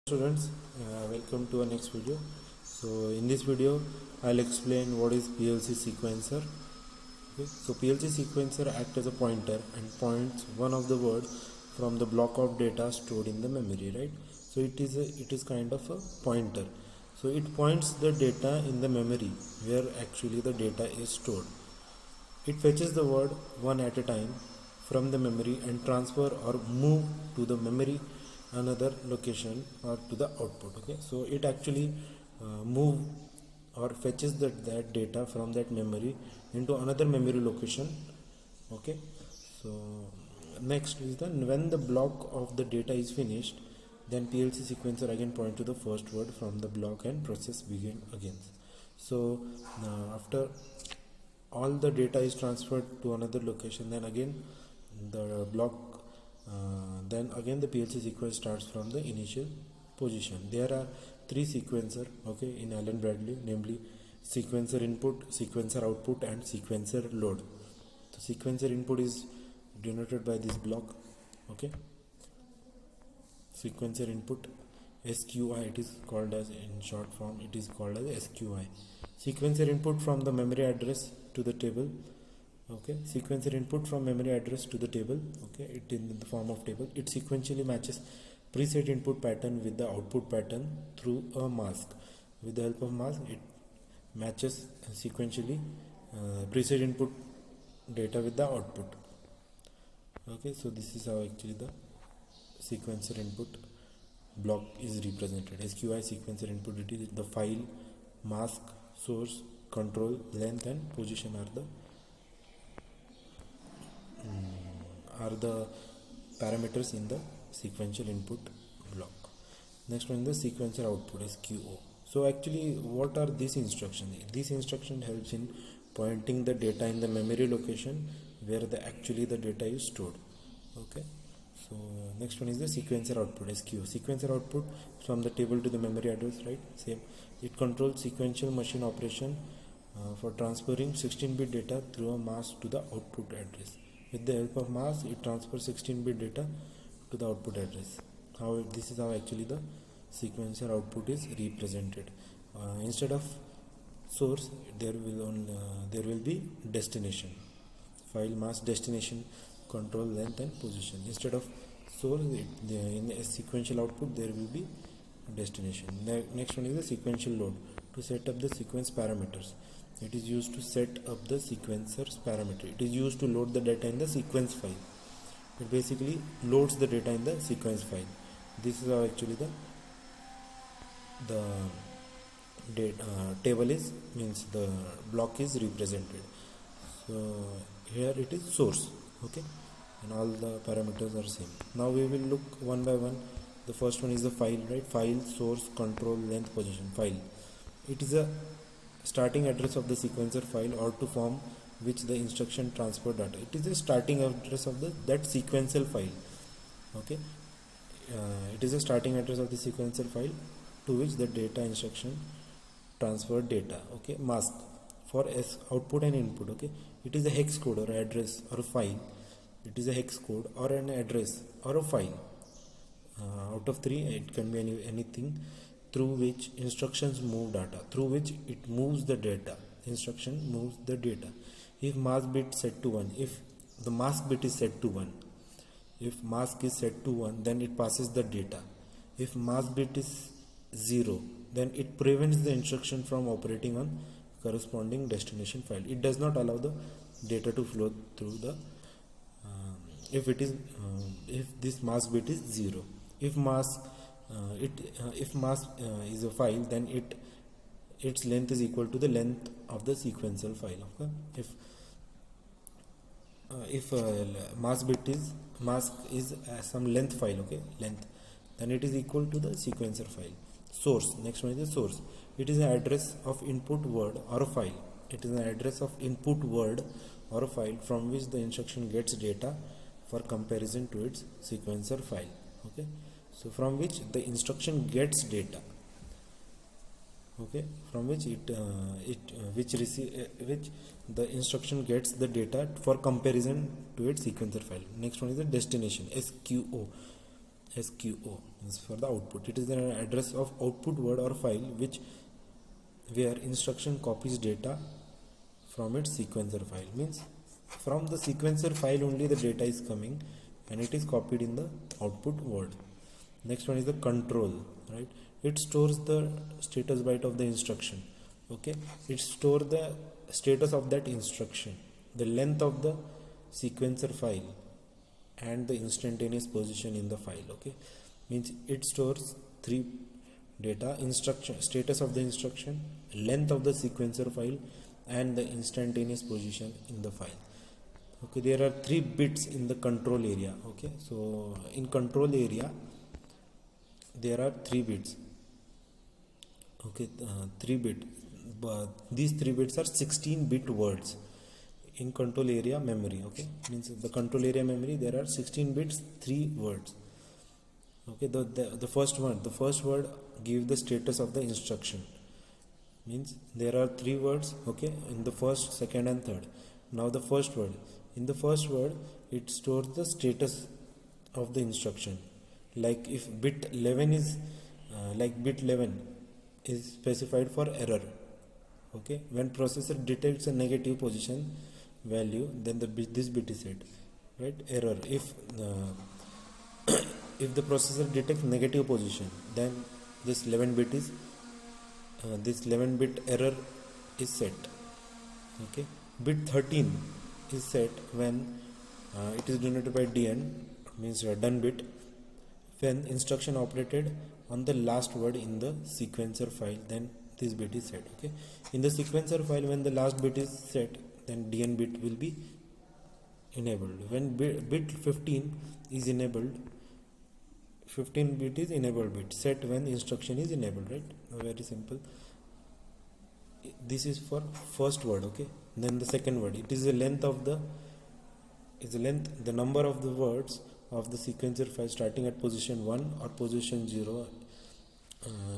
Students, welcome to our next video. So in this video I'll explain what is PLC sequencer. Okay, so PLC sequencer acts as a pointer and points one of the word from the block of data stored in the memory, right? So it is kind of a pointer. So it points the data in the memory where actually the data is stored. It fetches the word one at a time from the memory and transfer or move to the memory another location or to the output. Okay, so it actually move or fetches that data from that memory into another memory location. Okay, so next is when the block of the data is finished, then PLC sequencer again point to the first word from the block and process begin again. So after all the data is transferred to another location, then again the block then again the PLC sequence starts from the initial position. There are three sequencer, okay, in Allen Bradley, namely sequencer input, sequencer output and sequencer load. So sequencer input is denoted by this block, okay, sequencer input SQI, it is called as, in short form it is called as SQI. Sequencer input from the memory address to the table, okay, sequencer input from memory address to the table, okay, it in the form of table. It sequentially matches preset input pattern with the output pattern through a mask. With the help of mask, it matches sequentially preset input data with the output. Okay, so this is how actually the sequencer input block is represented. SQI sequencer input, it is the file, mask, source, control, length and position are the parameters in the sequential input block. Next one is the sequencer output, SQO. So actually what are these instructions? This instruction helps in pointing the data in the memory location where actually the data is stored. Okay, so next one is the sequencer output, SQO. Sequencer output from the table to the memory address, right? Same. It controls sequential machine operation for transferring 16-bit data through a mask to the output address. With the help of mask, it transfers 16-bit data to the output address. This is how actually the sequencer output is represented. Instead of source, there will be destination, file, mask, destination, control, length and position. Instead of source, in a sequential output there will be destination. Next one is the sequential load. To set up the sequence parameters, it is used to set up the sequencer's parameter. It is used to load the data in the sequence file. It basically loads the data in the sequence file. This is how actually the table is, means the block is represented. So here it is source, okay, and all the parameters are same. Now we will look one by one. The first one is the file, right? File, source, control, length, position. File, it is a starting address of the sequencer file or to form which the instruction transfer data. It is the starting address of that sequential file, okay. It is a starting address of the sequential file to which the data instruction transfer data, okay. Mask for output and input, okay. It is a hex code or address or a file. It is a hex code or an address or a file. Out of three, it can be anything through which instructions move data, through which it moves the data. Instruction moves the data. If mask bit set to 1, if the mask bit is set to 1, if mask is set to 1, then it passes the data. If mask bit is 0, then it prevents the instruction from operating on corresponding destination file. It does not allow the data to flow through the if this mask bit is 0. If mask is a file, then its length is equal to the length of the sequential file. Okay, if mask is some length file, okay, length, then it is equal to the sequencer file. Source, next one is the source. It is an address of input word or a file. It is an address of input word or a file from which the instruction gets data for comparison to its sequencer file, okay. So from which the instruction gets data, okay, from which which the instruction gets the data for comparison to its sequencer file. Next one is the destination, SQO. SQO means for the output. It is an address of output word or file where instruction copies data from its sequencer file. Means from the sequencer file only the data is coming and it is copied in the output word. Next one is the control, right? It stores the status byte of the instruction. Okay, it stores the status of that instruction, the length of the sequencer file, and the instantaneous position in the file. Okay, means it stores three data: instruction, status of the instruction, length of the sequencer file, and the instantaneous position in the file. Okay, there are 3 bits in the control area. Okay, so in control area there are 3 bits. Okay, 3 bit, but these 3 bits are 16-bit words in control area memory. Okay, means the control area memory there are 16 bits, 3 words. Okay, the first word give the status of the instruction. Means there are 3 words, okay, in the first, second and third. Now the first word, in the first word it stores the status of the instruction. Like if bit 11 is bit 11 is specified for error. Okay, when processor detects a negative position value, then this bit is set, right? Error, if the processor detects negative position, then this 11 bit is this 11 bit error is set. Okay, bit 13 is set when it is denoted by DN, means done bit, when instruction operated on the last word in the sequencer file, then this bit is set. Okay, in the sequencer file when the last bit is set, then DN bit will be enabled. When bit 15 is enabled, 15 bit is enabled bit, set when instruction is enabled, right? Very simple. This is for first word. Okay, then the second word, it is the length of the the number of the words of the sequencer file starting at position 1 or position 0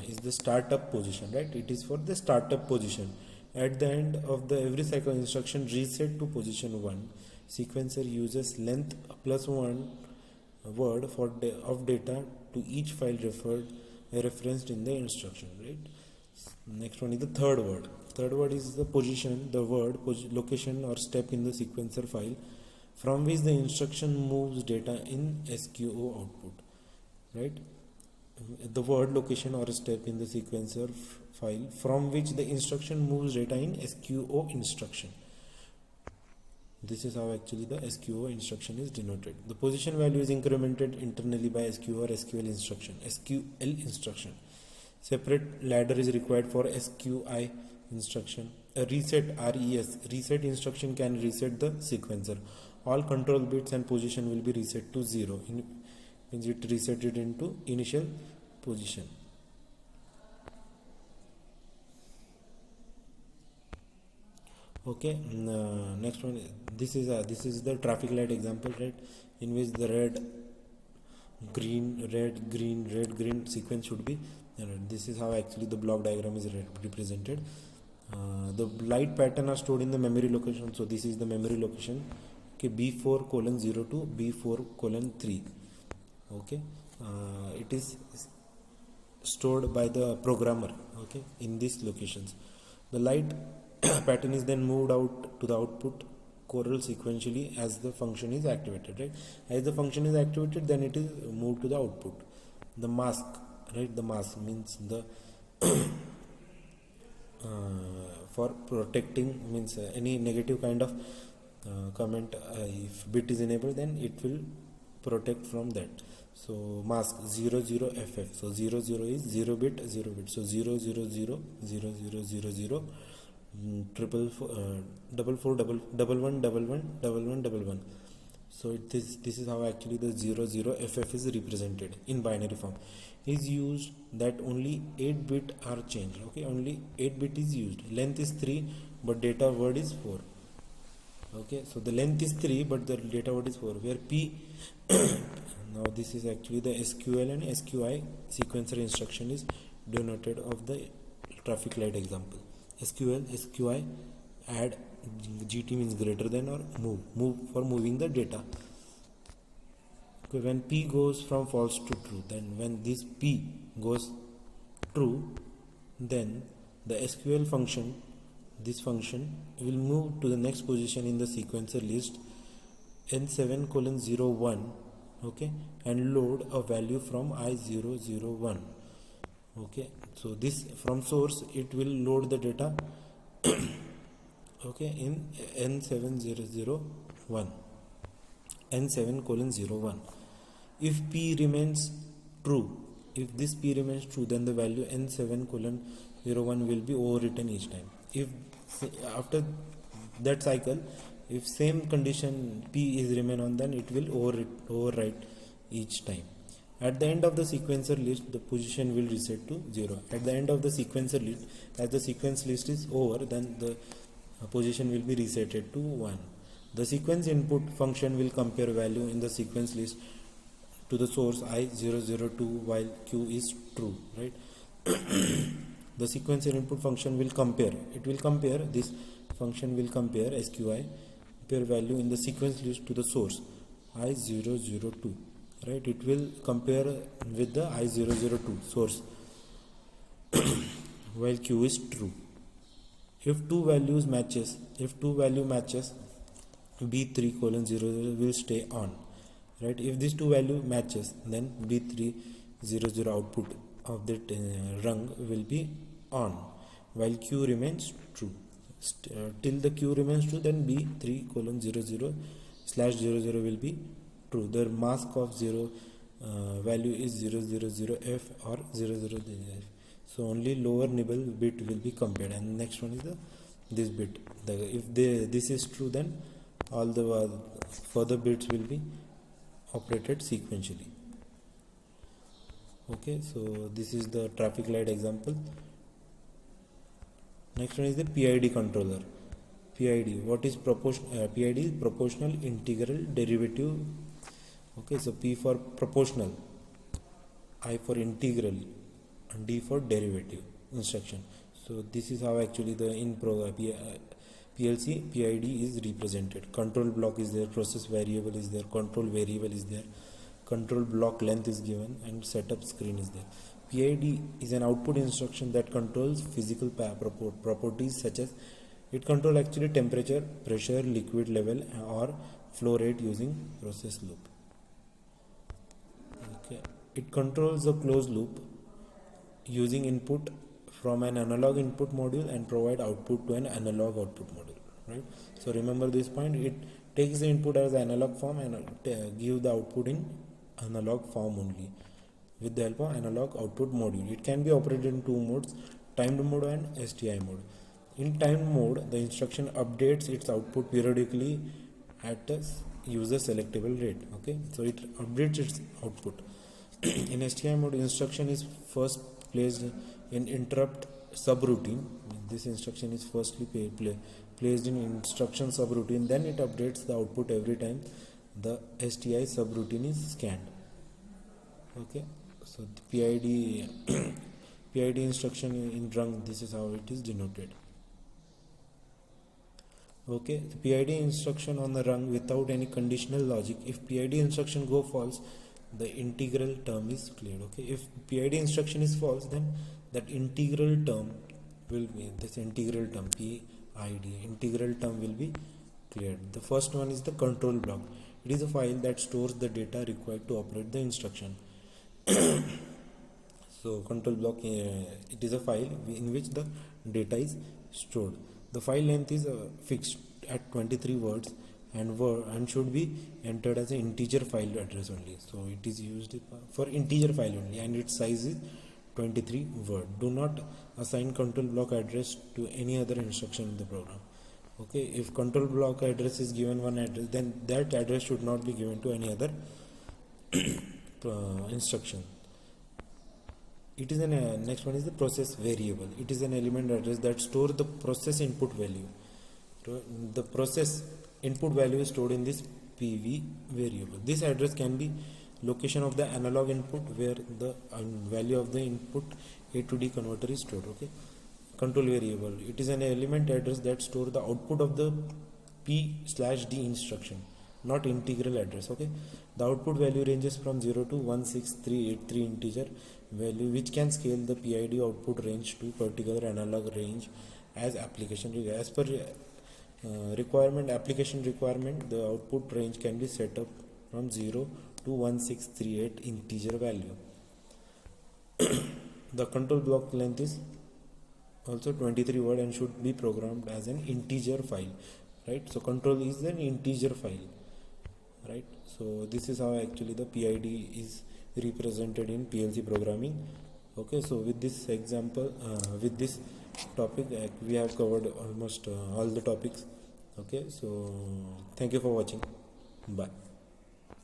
is the startup position, right? It is for the startup position. At the end of the every cycle instruction reset to position 1, sequencer uses length plus 1 word of data to each file referenced in the instruction, right? Next one is the third word. Third word is the position, the word, location or step in the sequencer file from which the instruction moves data in SQO output, right? The word, location or step in the sequencer file from which the instruction moves data in SQO instruction. This is how actually the SQO instruction is denoted. The position value is incremented internally by SQO or SQL instruction. Separate ladder is required for SQI instruction. A reset reset instruction can reset the sequencer. All control bits and position will be reset to 0. Means it resetted into initial position. Okay, next one, this is the traffic light example, right, in which the red green sequence should be. This is how actually the block diagram is represented. The light pattern are stored in the memory location. So this is the memory location. Okay, B4:0 to B4:3. Okay, it is stored by the programmer. Okay, in these locations, the light pattern is then moved out to the output corral sequentially as the function is activated, right? As the function is activated, then it is moved to the output. The mask, right? The mask means the for protecting, means any negative kind of comment, if bit is enabled, then it will protect from that. So mask 00FF, so 00 is 0 bit. So 0000000 triple 44111111. So this is how actually the 00FF is represented in binary form. Is used that only 8 bit are changed. Okay, only 8 bit is used. Length is 3 but data word is 4. Okay, so the length is 3 but the data word is 4, where P now this is actually the SQL and SQI sequencer instruction is denoted of the traffic light example. SQL, SQI, add, GT means greater than or move for moving the data. Okay, when P goes from false to true, then when this P goes true, then the SQL function, this function will move to the next position in the sequencer list n7:01, okay, and load a value from I001. Okay, so this from source it will load the data okay in n7:01. If P remains true, if this P remains true, then the value n7:01 will be overwritten each time. If after that cycle, if same condition P is remain on, then it will overwrite each time. At the end of the sequencer list, the position will reset to 0. At the end of the sequencer list, as the sequence list is over, then the position will be resetted to 1. The sequence input function will compare value in the sequence list to the source I002 while Q is true, right? The sequencer input function will compare. This function will compare SQI, compare value in the sequence list to the source I002, right? It will compare with the I002 source while Q is true. If two value matches, B3:00 will stay on, right? If these two value matches, then B3:00 output of that rung will be on while Q remains true. Till the Q remains true, then B3:00/00 will be true. The mask of 0 value is 000F or 000F. So only lower nibble bit will be compared, and next one is this bit. If this is true, then all the further bits will be operated sequentially. Okay, so this is the traffic light example. Next one is the PID controller. PID, what is PID is proportional integral derivative. Okay, so P for proportional, I for integral, and D for derivative instruction. So this is how actually the PLC PID is represented. Control block is there, process variable is there, control variable is there, control block length is given, and setup screen is there. PID is an output instruction that controls physical properties such as it controls actually temperature, pressure, liquid level, or flow rate using process loop. Okay, it controls the closed loop using input from an analog input module and provide output to an analog output module, right? So remember this point, it takes the input as analog form and give the output in analog form only with the help of analog output module. It can be operated in two modes, timed mode and STI mode. In timed mode, the instruction updates its output periodically at a user selectable rate. Okay, so it updates its output. In STI mode, instruction is first placed in interrupt subroutine. This instruction is firstly placed in instruction subroutine, then it updates the output every time the STI subroutine is scanned. Okay, so the PID instruction in rung, this is how it is denoted. Okay, the PID instruction on the rung without any conditional logic. If PID instruction go false, the integral term is cleared. Okay, if PID instruction is false, then that integral term will be this integral term PID integral term will be cleared. The first one is the control block. It is a file that stores the data required to operate the instruction. So control block, it is a file in which the data is stored. The file length is fixed at 23 words and should be entered as an integer file address only. So it is used for integer file only, and its size is 23 word. Do not assign control block address to any other instruction in the program. Okay, if control block address is given one address, then that address should not be given to any other instruction. It is next one is the process variable. It is an element address that stores the process input value. The process input value is stored in this PV variable. This address can be location of the analog input where the value of the input A to D converter is stored. Okay, control variable. It is an element address that stores the output of the P/D instruction. not integral address. Okay, the output value ranges from 0 to 16383 integer value, which can scale the PID output range to particular analog range as as per requirement, application requirement. The output range can be set up from 0 to 1638 integer value. The control block length is also 23 word and should be programmed as an integer file, right? So control is an integer file, right? So this is how actually the PID is represented in PLC programming. Okay, so with this example, with this topic, we have covered almost all the topics. Okay, so thank you for watching. Bye.